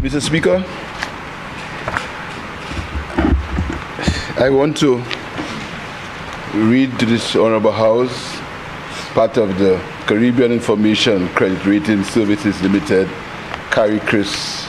Mr. Speaker, I want to read to this Honorable House part of the Caribbean Information Credit Rating Services Limited CARICRIS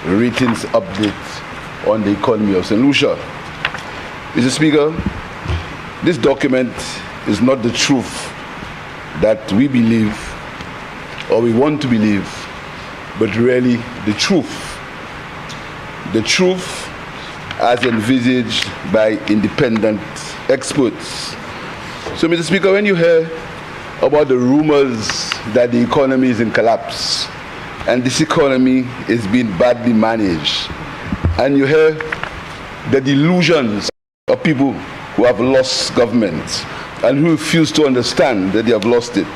ratings update on the economy of St. Lucia. Mr. Speaker, this document is not the truth that we believe or we want to believe, but really the truth. The truth as envisaged by independent experts. So, Mr. Speaker, when you hear about the rumors that the economy is in collapse and this economy is being badly managed, and you hear the delusions of people who have lost government and who refuse to understand that they have lost it,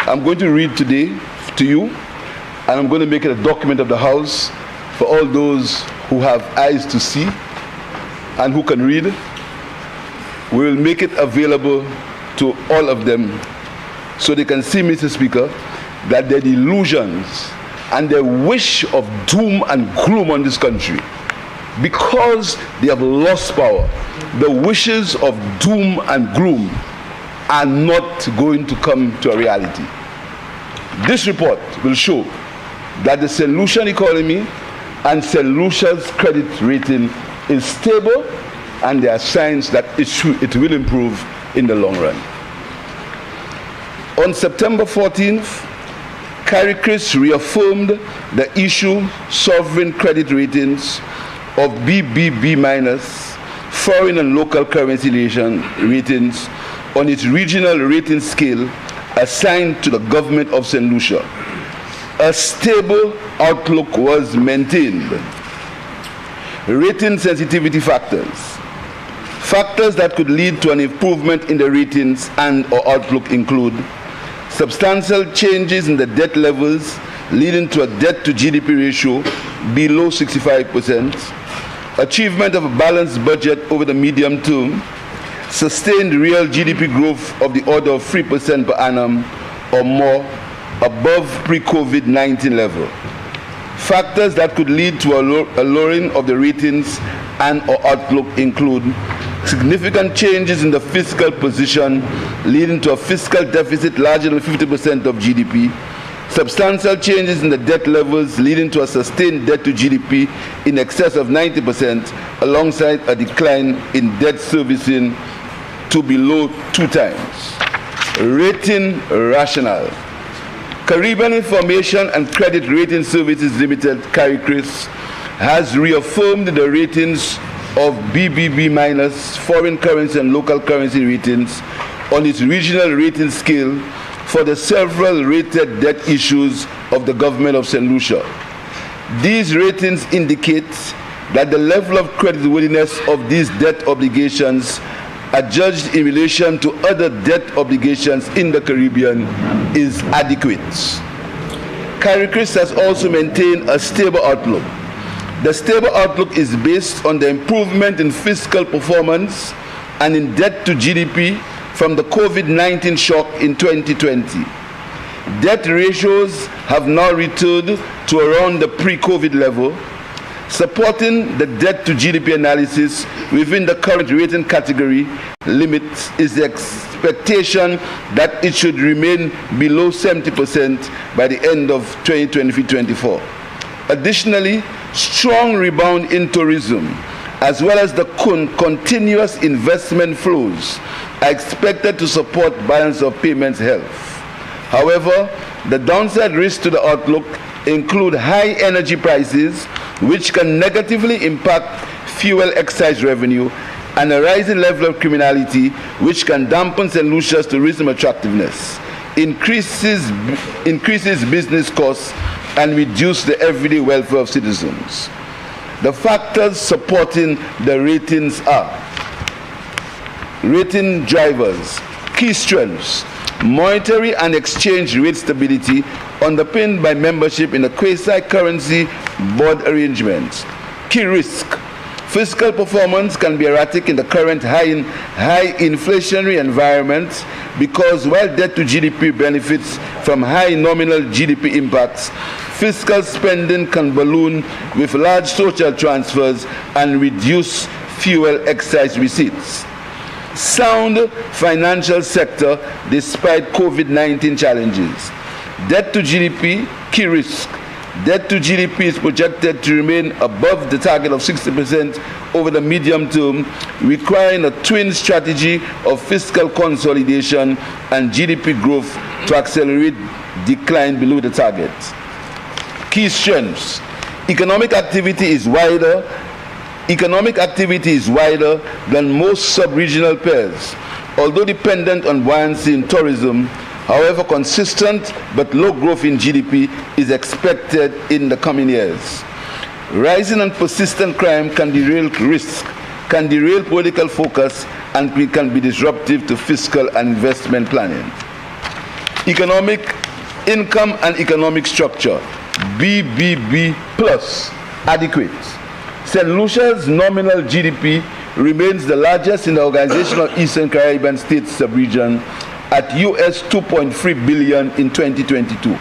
I'm going to read today to you, and I'm going to make it a document of the House for all those who have eyes to see and who can read. We will make it available to all of them so they can see, Mr. Speaker, that their delusions and their wish of doom and gloom on this country, because they have lost power, the wishes of doom and gloom are not going to come to a reality. This report will show that the St. Lucian economy and St. Lucia's credit rating is stable, and there are signs that it will improve in the long run. On September 14th, CARICRIS reaffirmed the issue sovereign credit ratings of BBB-, foreign and local currency ratings on its regional rating scale assigned to the government of St. Lucia. A stable outlook was maintained. Rating sensitivity factors. Factors that could lead to an improvement in the ratings and or outlook include substantial changes in the debt levels leading to a debt to GDP ratio below 65%, achievement of a balanced budget over the medium term, sustained real GDP growth of the order of 3% per annum or more above pre-COVID-19 level. Factors that could lead to a lowering of the ratings and or outlook include significant changes in the fiscal position leading to a fiscal deficit larger than 50% of GDP, substantial changes in the debt levels leading to a sustained debt to GDP in excess of 90% alongside a decline in debt servicing to below 2 times. Rating rationale. Caribbean Information and Credit Rating Services Limited, CARICRIS, has reaffirmed the ratings of BBB-, foreign currency and local currency ratings on its regional rating scale for the several rated debt issues of the government of St. Lucia. These ratings indicate that the level of creditworthiness of these debt obligations adjudged in relation to other debt obligations in the Caribbean is adequate. CARICRIS has also maintained a stable outlook. The stable outlook is based on the improvement in fiscal performance and in debt to GDP from the COVID-19 shock in 2020. Debt ratios have now returned to around the pre-COVID level. Supporting the debt to GDP analysis within the current rating category limits is the expectation that it should remain below 70% by the end of 2023-24. Additionally, strong rebound in tourism as well as the continuous investment flows are expected to support balance of payments health. However, the downside risks to the outlook include high energy prices, which can negatively impact fuel excise revenue, and a rising level of criminality, which can dampen St. Lucia's tourism attractiveness, increases business costs, and reduce the everyday welfare of citizens. The factors supporting the ratings are rating drivers, key strengths, monetary and exchange rate stability underpinned by membership in the quasi-currency board arrangements. Key risk, Fiscal performance can be erratic in the current high inflationary environment because while debt to GDP benefits from high nominal GDP impacts, fiscal spending can balloon with large social transfers and reduce fuel excise receipts. Sound financial sector despite COVID-19 challenges. Debt to GDP, key risk. Debt to GDP is projected to remain above the target of 60% over the medium term, requiring a twin strategy of fiscal consolidation and GDP growth to accelerate decline below the target. Key strengths. Economic activity is wider than most sub-regional peers. Although dependent on buoyancy in tourism, however, consistent but low growth in GDP is expected in the coming years. Rising and persistent crime can derail risk, can derail political focus, and can be disruptive to fiscal and investment planning. Economic income and economic structure, BBB plus, adequate. St. Lucia's nominal GDP remains the largest in the Organization of Eastern Caribbean States sub-region at US $2.3 billion in 2022.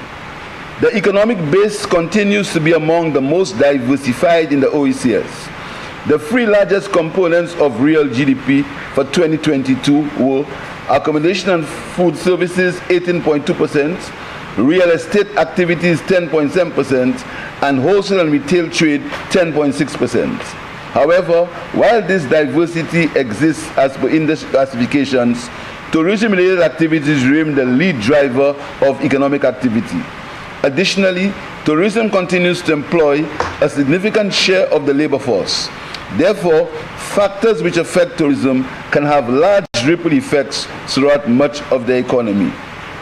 The economic base continues to be among the most diversified in the OECS. The three largest components of real GDP for 2022 were accommodation and food services 18.2%, real estate activities 10.7%, and wholesale and retail trade 10.6%. However, while this diversity exists as per industry classifications, tourism-related activities remain the lead driver of economic activity. Additionally, tourism continues to employ a significant share of the labor force. Therefore, factors which affect tourism can have large ripple effects throughout much of the economy.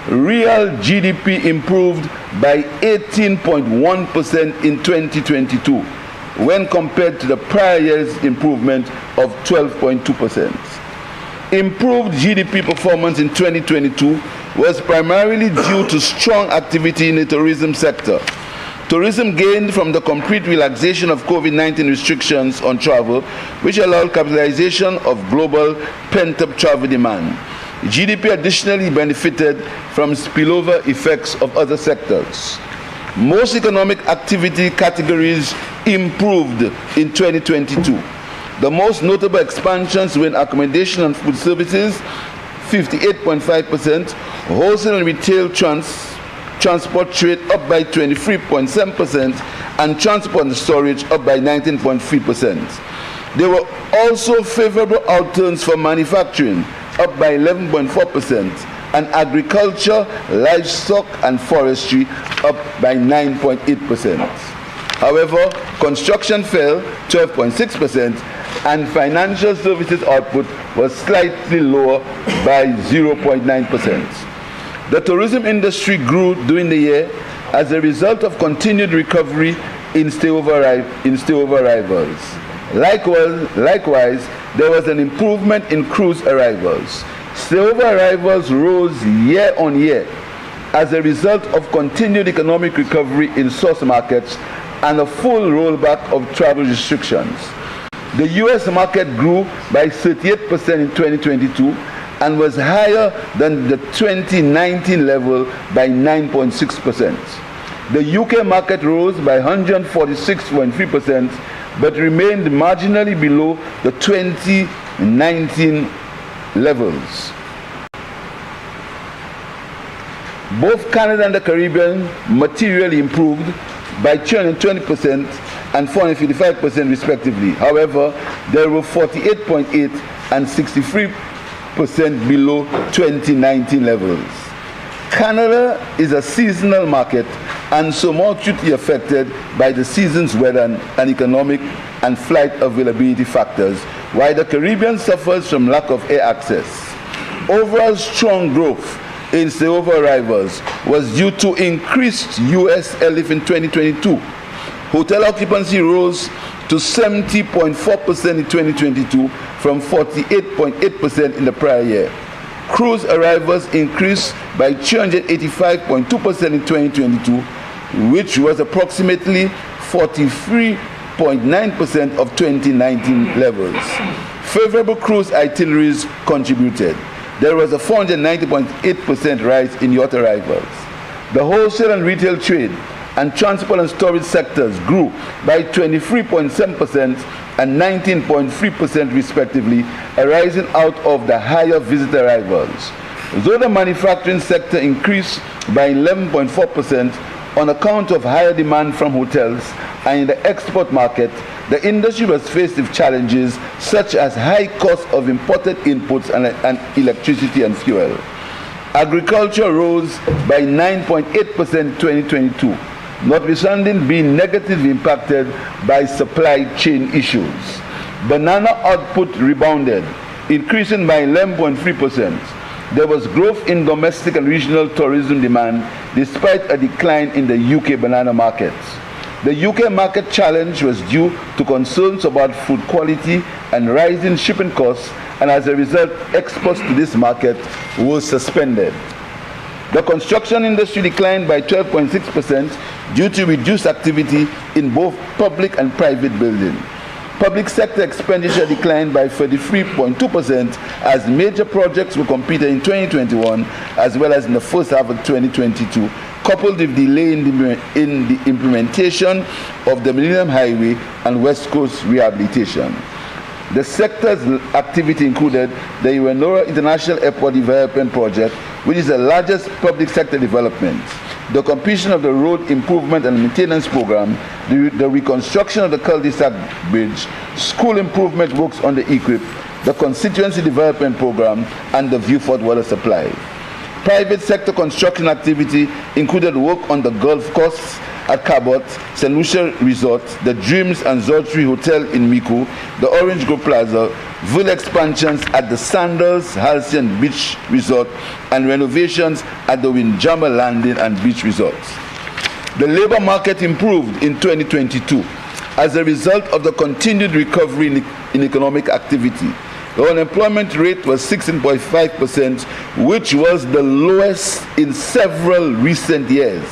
Real GDP improved by 18.1% in 2022 when compared to the prior year's improvement of 12.2%. Improved GDP performance in 2022 was primarily due to strong activity in the tourism sector. Tourism gained from the complete relaxation of COVID-19 restrictions on travel, which allowed capitalization of global pent-up travel demand. GDP additionally benefited from spillover effects of other sectors. Most economic activity categories improved in 2022. The most notable expansions were in accommodation and food services, 58.5%, wholesale and retail transport trade up by 23.7%, and transport and storage up by 19.3%. There were also favorable outturns for manufacturing, up by 11.4%, and agriculture, livestock, and forestry up by 9.8%. However, construction fell 12.6%, and financial services output was slightly lower by 0.9%. The tourism industry grew during the year as a result of continued recovery in stayover arrivals. Likewise, there was an improvement in cruise arrivals. Stayover arrivals rose year on year as a result of continued economic recovery in source markets and a full rollback of travel restrictions. The U.S. market grew by 38% in 2022 and was higher than the 2019 level by 9.6%. The UK market rose by 146.3%, but remained marginally below the 2019 levels. Both Canada and the Caribbean materially improved by 220% and 455% respectively. However, there were 48.8% and 63% below 2019 levels. Canada is a seasonal market and so more acutely affected by the season's weather and economic and flight availability factors, while the Caribbean suffers from lack of air access. Overall strong growth in stayover arrivals was due to increased U.S. airlift in 2022. Hotel occupancy rose to 70.4% in 2022 from 48.8% in the prior year. Cruise arrivals increased by 285.2% in 2022, which was approximately 43% 0.9% of 2019 levels. Favorable cruise itineraries contributed. There was a 490.8% rise in yacht arrivals. The wholesale and retail trade and transport and storage sectors grew by 23.7% and 19.3% respectively, arising out of the higher visitor arrivals. Though the manufacturing sector increased by 11.4% on account of higher demand from hotels, and in the export market, the industry was faced with challenges such as high cost of imported inputs and electricity and fuel. Agriculture rose by 9.8% in 2022, notwithstanding being negatively impacted by supply chain issues. Banana output rebounded, increasing by 11.3%. There was growth in domestic and regional tourism demand despite a decline in the UK banana market. The UK market challenge was due to concerns about food quality and rising shipping costs, and as a result, exports to this market were suspended. The construction industry declined by 12.6% due to reduced activity in both public and private building. Public sector expenditure declined by 33.2% as major projects were completed in 2021 as well as in the first half of 2022, coupled with delay in the implementation of the Millennium Highway and West Coast rehabilitation. The sector's activity included the Iwanora International Airport Development Project, which is the largest public sector development, the completion of the road improvement and maintenance program, the reconstruction of the cul-de-sac bridge, school improvement works on the equip, the constituency development program, and the Viewfort water supply. Private sector construction activity included work on the golf course at Cabot, St. Lucia Resort, the Dreams and Zortri Hotel in Miku, the Orange Grove Plaza, villa expansions at the Sandals Halcyon Beach Resort, and renovations at the Windjammer Landing and Beach Resorts. The labor market improved in 2022 as a result of the continued recovery in economic activity. The unemployment rate was 16.5%, which was the lowest in several recent years.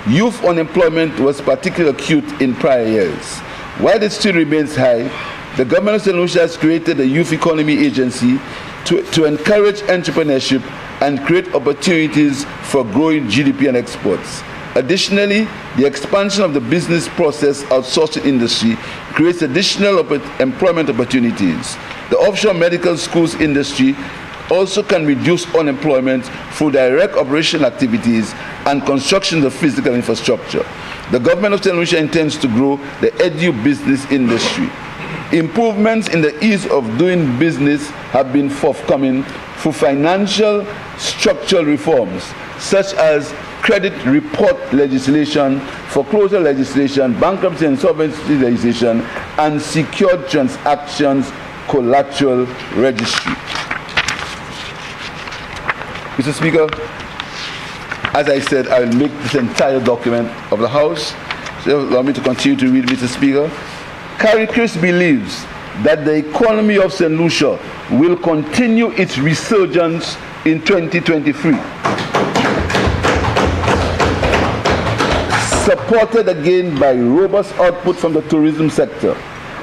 Youth unemployment was particularly acute in prior years. While it still remains high, the government of St. Lucia has created a youth economy agency to encourage entrepreneurship and create opportunities for growing GDP and exports. Additionally, the expansion of the business process outsourcing industry creates additional employment opportunities. The offshore medical schools industry also can reduce unemployment through direct operational activities and construction of physical infrastructure. The government of St. Lucia intends to grow the edu business industry. Improvements in the ease of doing business have been forthcoming through financial structural reforms, such as credit report legislation, foreclosure legislation, bankruptcy and insolvency legislation, and secured transactions collateral registry. Mr. Speaker, as I said, I will make this entire document of the House. So allow me to continue to read, Mr. Speaker. Carrie Chris believes that the economy of St. Lucia will continue its resurgence in 2023. Supported again by robust output from the tourism sector.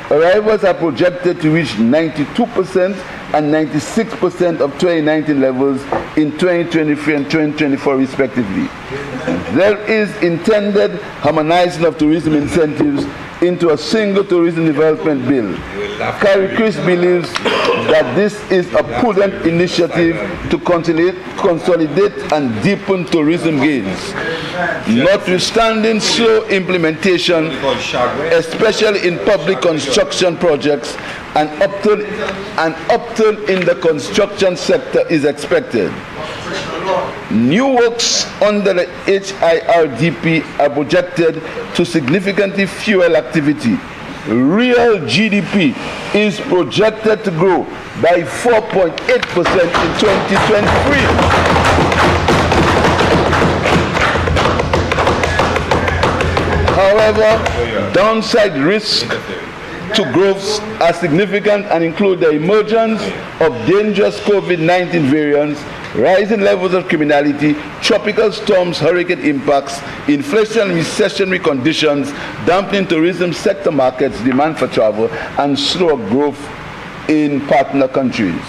Arrivals are projected to reach 92% and 96% of 2019 levels in 2023 and 2024 respectively. There is intended harmonizing of tourism incentives into a single tourism development bill. Carrie Chris believes that this is a prudent initiative to consolidate and deepen tourism gains. Notwithstanding slow implementation, especially in public construction projects, an upturn in the construction sector is expected. New works under the HIRDP are projected to significantly fuel activity. Real GDP is projected to grow by 4.8% in 2023. However, downside risks to growth are significant and include the emergence of dangerous COVID-19 variants, rising levels of criminality, tropical storms, hurricane impacts, inflation and recessionary conditions, dampening tourism sector markets, demand for travel, and slower growth in partner countries.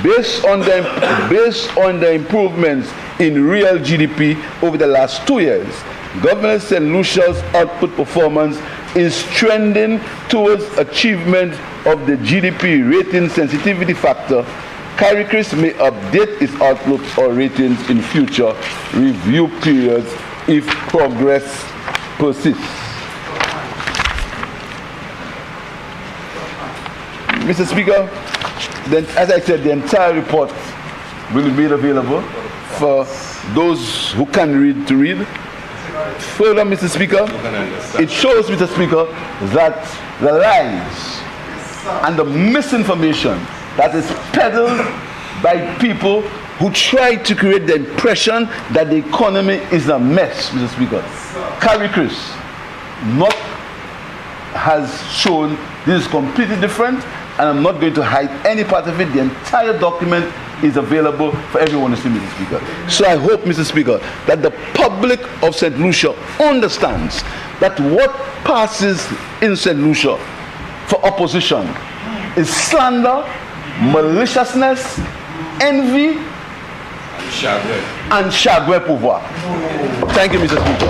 Based on the improvements in real GDP over the last 2 years, Governor St. Lucia's output performance is trending towards achievement of the GDP rating sensitivity factor. CARICRIS may update its outlook or ratings in future review periods if progress persists. Mr. Speaker, then, as I said, the entire report will be made available for those who can read to read. Further, Mr. Speaker, it shows, Mr. Speaker, that the lies and the misinformation that is peddled by people who try to create the impression that the economy is a mess, Mr. Speaker. CARICRIS has shown this is completely different, and I'm not going to hide any part of it. The entire document is available for everyone to see, Mr. Speaker. So I hope, Mr. Speaker, that the public of St. Lucia understands that what passes in St. Lucia for opposition is slander, maliciousness, envy, and chagrin pouvoir. Thank you, Mr. Speaker.